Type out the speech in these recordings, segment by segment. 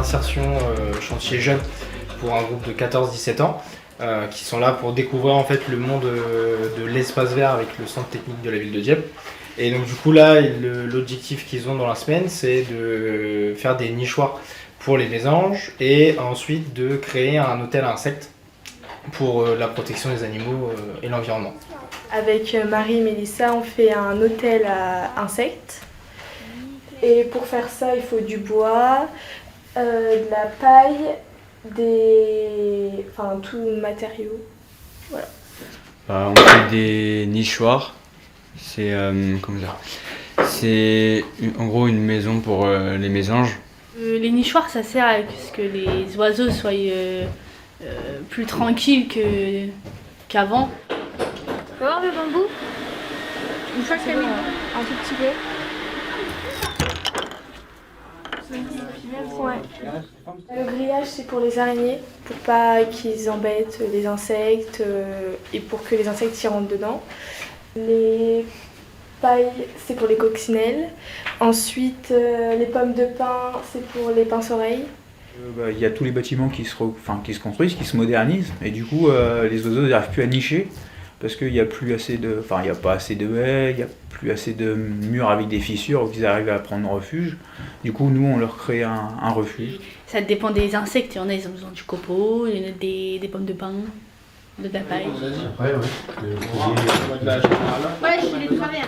d'insertion chantier jeune pour un groupe de 14-17 ans qui sont là pour découvrir en fait le monde de l'espace vert avec le centre technique de la ville de Dieppe. Et donc du coup là, l'objectif qu'ils ont dans la semaine, c'est de faire des nichoirs pour les mésanges et ensuite de créer un hôtel à insectes pour la protection des animaux et l'environnement. Avec Marie et Mélissa, on fait un hôtel à insectes. Et pour faire ça, il faut du bois, de la paille, tout matériaux. Voilà. On fait des nichoirs. C'est en gros une maison pour les mésanges. Les nichoirs, ça sert à ce que les oiseaux soient plus tranquilles qu'avant. Tu peux voir le bambou? Une fois que t'as mis Un tout petit peu. Ouais. Le grillage, c'est pour les araignées, pour pas qu'ils embêtent les insectes et pour que les insectes y rentrent dedans. Les pailles, c'est pour les coccinelles. Ensuite, les pommes de pin, c'est pour les pinces-oreilles. Il y a tous les bâtiments qui se construisent, qui se modernisent, et du coup, les oiseaux n'arrivent plus à nicher parce qu'il n'y a plus assez de, il n'y a pas assez de haies, il n'y a plus assez de murs avec des fissures où ils arrivent à prendre refuge. Du coup, nous, on leur crée un refuge. Ça dépend des insectes. Il y en a, ils ont besoin du copeau, il y en a des pommes de pin, de la paille. Ouais, je les travers.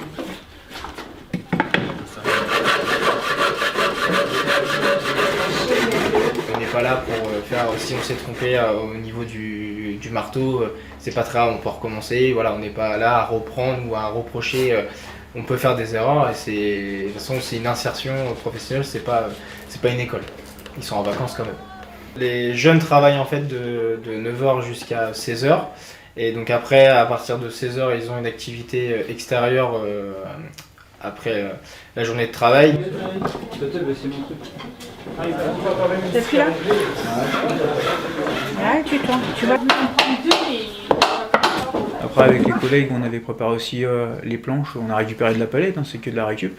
On n'est pas là pour faire, si on s'est trompé au niveau du marteau, c'est pas très grave, on peut recommencer. Voilà, on n'est pas là à reprendre ou à reprocher. On peut faire des erreurs et de toute façon c'est une insertion professionnelle, c'est pas une école. Ils sont en vacances quand même. Les jeunes travaillent en fait de 9h jusqu'à 16h. Et donc après, à partir de 16h, ils ont une activité extérieure après la journée de travail. T'as plus là? Ouais, tu vas Après, avec les collègues, on avait préparé aussi les planches, on a récupéré de la palette, c'est que de la récup.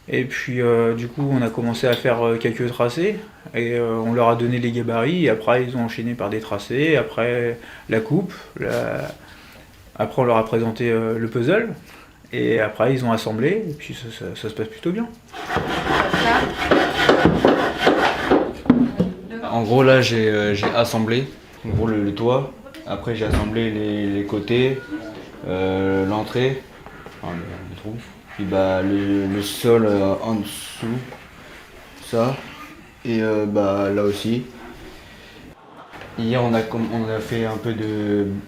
Et puis du coup, on a commencé à faire quelques tracés, et on leur a donné les gabarits, et après ils ont enchaîné par des tracés, après la coupe, après on leur a présenté le puzzle, et après ils ont assemblé, et puis ça se passe plutôt bien. En gros là j'ai assemblé en gros le toit, après j'ai assemblé les côtés, l'entrée, le trou, puis le sol en dessous, ça, et là aussi. Hier on a fait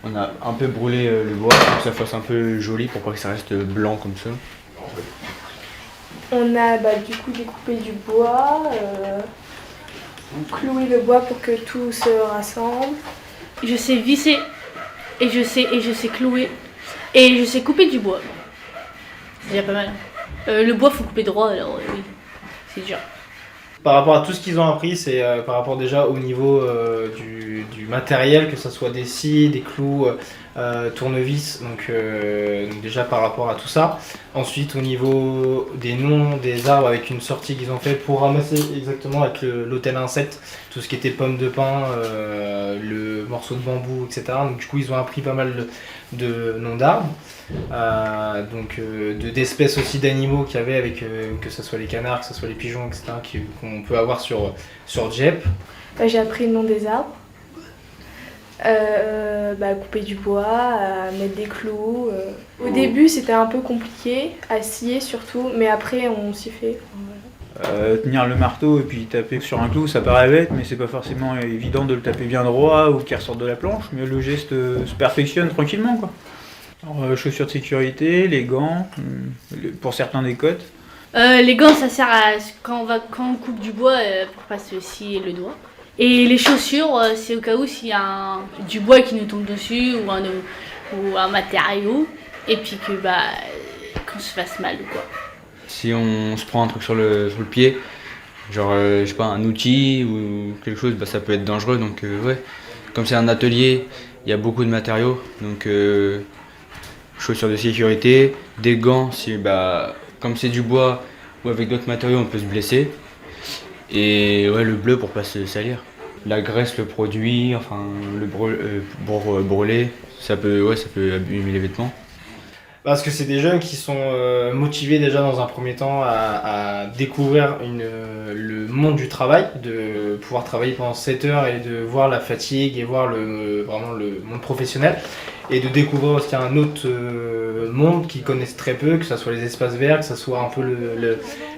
on a un peu brûlé le bois pour que ça fasse un peu joli, pour pas que ça reste blanc comme ça. On a du coup découpé du bois, cloué le bois pour que tout se rassemble. Je sais visser et je sais clouer et je sais couper du bois. C'est déjà pas mal. Le bois faut couper droit, alors oui, c'est dur. Par rapport à tout ce qu'ils ont appris, c'est par rapport déjà au niveau du matériel, que ce soit des scies, des clous, tournevis, donc déjà par rapport à tout ça. Ensuite au niveau des noms des arbres, avec une sortie qu'ils ont fait pour ramasser exactement avec l'hôtel à insectes, tout ce qui était pommes de pin, le morceau de bambou, etc. Donc du coup ils ont appris pas mal de noms d'arbres. D'espèces aussi d'animaux qu'il y avait avec que ce soit les canards, que ce soit les pigeons, etc. qu'on peut avoir sur Dieppe. J'ai appris le nom des arbres, couper du bois, mettre des clous. Au début c'était un peu compliqué, à scier surtout, mais après on s'y fait. Tenir le marteau et puis taper sur un clou, ça paraît bête, mais c'est pas forcément évident de le taper bien droit ou qu'il ressorte de la planche, mais le geste se perfectionne tranquillement, quoi. Alors, chaussures de sécurité, les gants, pour certains des côtes. Les gants, ça sert à quand on coupe du bois pour pas se scier le doigt. Et les chaussures, c'est au cas où s'il y a du bois qui nous tombe dessus ou un matériau, et puis que qu'on se fasse mal quoi. Si on se prend un truc sur le pied, genre je sais pas, un outil ou quelque chose, ça peut être dangereux. Donc ouais, comme c'est un atelier, il y a beaucoup de matériaux, donc chaussures de sécurité, des gants si comme c'est du bois ou avec d'autres matériaux on peut se blesser. Et ouais, le bleu pour pas se salir. La graisse, le produit, enfin le pour brûler, ça peut abîmer les vêtements. Parce que c'est des jeunes qui sont motivés déjà dans un premier temps à découvrir le monde du travail, de pouvoir travailler pendant 7 heures et de voir la fatigue et voir vraiment le monde professionnel. Et de découvrir aussi un autre monde qu'ils connaissent très peu, que ce soit les espaces verts, que ce soit un peu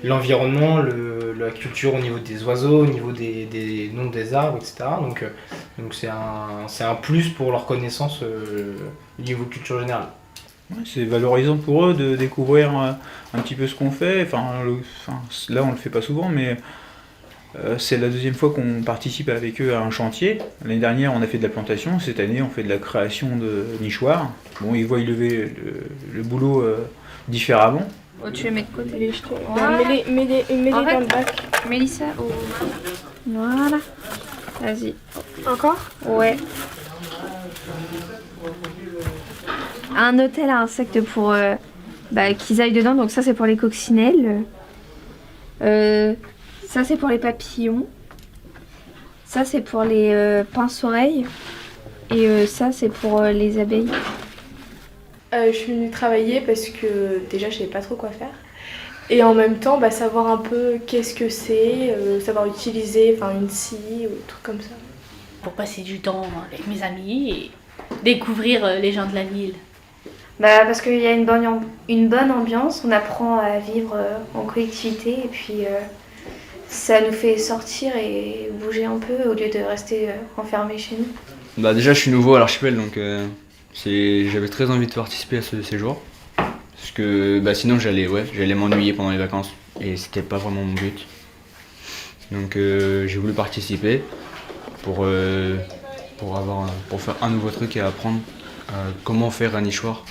l'environnement, la culture au niveau des oiseaux, au niveau des noms des arbres, etc. Donc c'est un plus pour leur connaissance au niveau culture générale. Ouais, c'est valorisant pour eux de découvrir un petit peu ce qu'on fait. Là, on le fait pas souvent, mais c'est la deuxième fois qu'on participe avec eux à un chantier. L'année dernière, on a fait de la plantation. Cette année, on fait de la création de nichoirs. Bon, ils voient lever le boulot différemment. Oh, tu les mets de côté. Les jeter. Voilà. Mets-les En fait, dans le bac. Mélissa, voilà. Vas-y. Encore? Ouais. Un hôtel à insectes pour qu'ils aillent dedans. Donc ça, c'est pour les coccinelles. Ça, c'est pour les papillons. Ça, c'est pour les pince-oreilles. Et ça, c'est pour les abeilles. Je suis venue travailler parce que déjà je savais pas trop quoi faire. Et en même temps, savoir un peu qu'est-ce que c'est, savoir utiliser une scie ou des trucs comme ça. Pour passer du temps avec mes amis et découvrir les gens de la ville. Parce qu'il y a une bonne ambiance, on apprend à vivre en collectivité et puis ça nous fait sortir et bouger un peu au lieu de rester enfermés chez nous. Déjà, je suis nouveau à l'archipel, donc j'avais très envie de participer à ce séjour. Parce que sinon, j'allais m'ennuyer pendant les vacances et c'était pas vraiment mon but. Donc, j'ai voulu participer pour faire un nouveau truc et apprendre comment faire un nichoir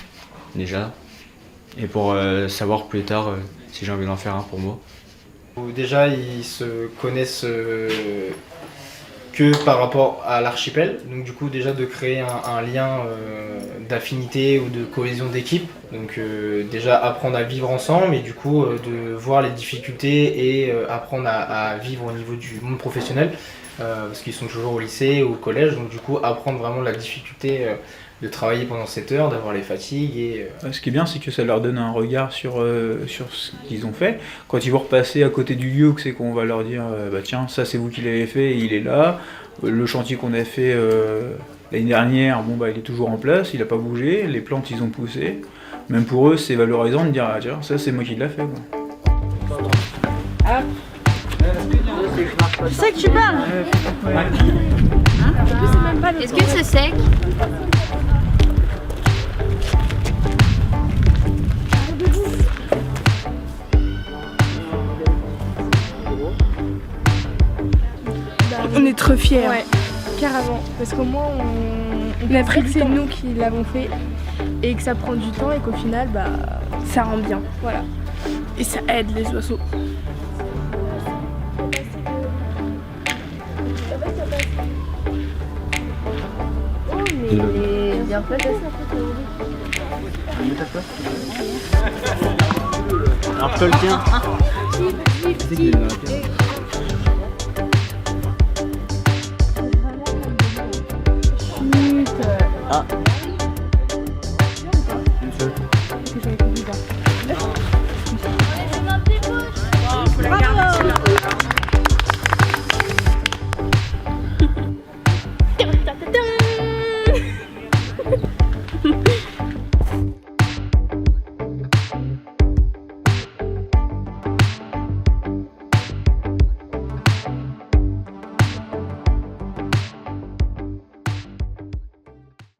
déjà et pour savoir plus tard si j'ai envie d'en faire un pour moi. Déjà, ils se connaissent que par rapport à l'archipel, donc du coup déjà de créer un lien d'affinité ou de cohésion d'équipe, donc déjà apprendre à vivre ensemble et du coup de voir les difficultés et apprendre à vivre au niveau du monde professionnel, parce qu'ils sont toujours au lycée ou au collège, donc du coup apprendre vraiment la difficulté de travailler pendant 7 heures, d'avoir les fatigues. Ce qui est bien, c'est que ça leur donne un regard sur ce qu'ils ont fait. Quand ils vont repasser à côté du lieu, c'est qu'on va leur dire tiens, ça c'est vous qui l'avez fait, il est là. Le chantier qu'on a fait l'année dernière, il est toujours en place, il n'a pas bougé, les plantes ils ont poussé. Même pour eux, c'est valorisant de dire tiens, ça c'est moi qui l'ai fait. C'est ça que tu parles. Est-ce que c'est sec? On est trop fiers. Ouais, carrément. Parce qu'au moins, on a pris que c'est nous qui l'avons fait et que ça prend du temps et qu'au final, ça rend bien. Voilà. Et ça aide les oiseaux. Oh, mais il est bien placé. Alors, toi le tien. Ah.